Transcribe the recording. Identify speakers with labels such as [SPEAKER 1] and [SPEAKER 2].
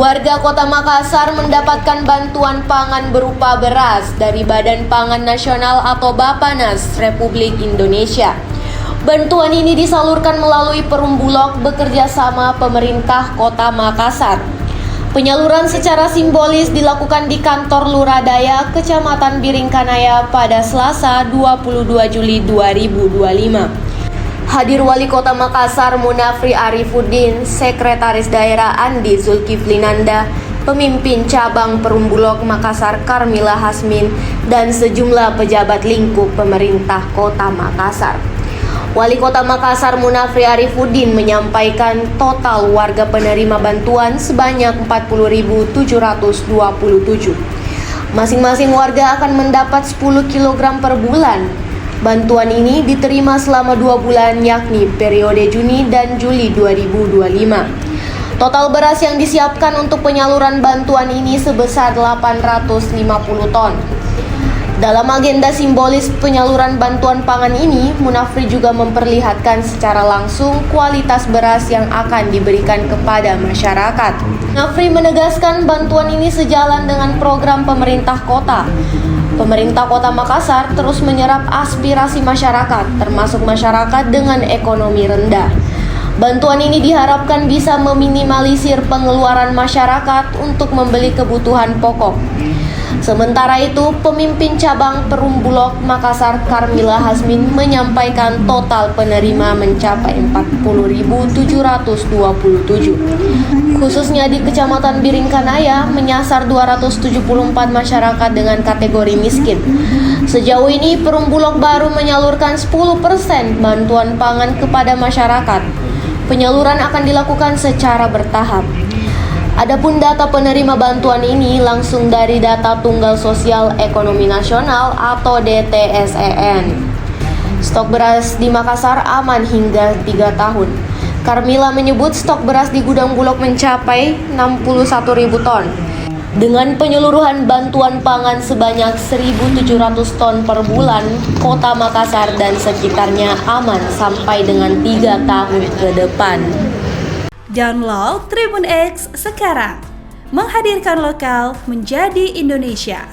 [SPEAKER 1] Warga Kota Makassar mendapatkan bantuan pangan berupa beras dari Badan Pangan Nasional atau Bappenas Republik Indonesia. Bantuan ini disalurkan melalui Perum Bulog bekerja sama pemerintah Kota Makassar. Penyaluran secara simbolis dilakukan di kantor Lurah Daya, Kecamatan Biringkanaya pada Selasa 22 Juli 2025. Hadir Wali Kota Makassar Munafri Arifuddin, Sekretaris Daerah Andi Zulkiflinanda, pemimpin cabang Perum Bulog Makassar Karmila Hasmin, dan sejumlah pejabat lingkup pemerintah Kota Makassar. Wali Kota Makassar Munafri Arifuddin menyampaikan total warga penerima bantuan sebanyak 40.727. Masing-masing warga akan mendapat 10 kg per bulan. Bantuan ini diterima selama 2 bulan, yakni periode Juni dan Juli 2025. Total beras yang disiapkan untuk penyaluran bantuan ini sebesar 850 ton. Dalam agenda simbolis penyaluran bantuan pangan ini, Munafri juga memperlihatkan secara langsung kualitas beras yang akan diberikan kepada masyarakat. Munafri menegaskan bantuan ini sejalan dengan program pemerintah kota. Pemerintah Kota Makassar terus menyerap aspirasi masyarakat, termasuk masyarakat dengan ekonomi rendah. Bantuan ini diharapkan bisa meminimalisir pengeluaran masyarakat untuk membeli kebutuhan pokok. Sementara itu, pemimpin cabang Perum Bulog Makassar Karmila Hasmin menyampaikan total penerima mencapai 40.727. Khususnya di Kecamatan Biringkanaya menyasar 274 masyarakat dengan kategori miskin. Sejauh ini Perum Bulog baru menyalurkan 10% bantuan pangan kepada masyarakat. Penyaluran akan dilakukan secara bertahap. Adapun data penerima bantuan ini langsung dari data Tunggal Sosial Ekonomi Nasional atau DTSEN. Stok beras di Makassar aman hingga 3 tahun. Karmila menyebut stok beras di gudang Bulog mencapai 61.000 ton. Dengan penyeluruhan bantuan pangan sebanyak 1.700 ton per bulan, Kota Makassar dan sekitarnya aman sampai dengan 3 tahun ke depan.
[SPEAKER 2] Download Tribun X sekarang, menghadirkan lokal menjadi Indonesia.